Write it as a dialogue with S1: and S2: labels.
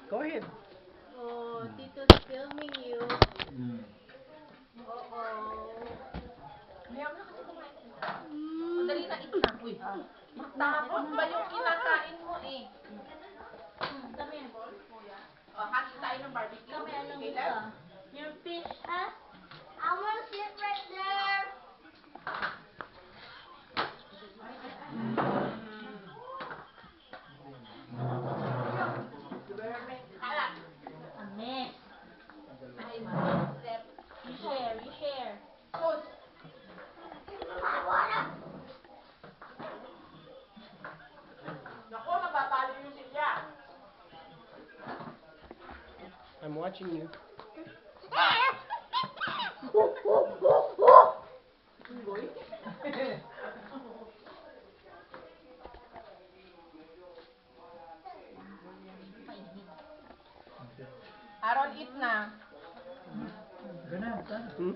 S1: Go ahead.
S2: Oh, Tito's filming you. Uh-oh.
S3: Ayaw mo na kasi kumain. Madali na, eat na. Uy, tapos ba yung kinakain mo eh?
S2: Kami.
S3: O, hati tayo ng barbecue.
S2: Kami, alam mo
S3: Caleb?
S2: ka. Your fish, huh? I wanna sit right there.
S3: Kalat.
S2: A mess.
S3: Ay, masip.
S2: You share, you share.
S3: Sus. Naku, nababalo yung silya.
S1: I'm watching you.
S3: Unggoy. Aaron, eat na.
S1: Hmm?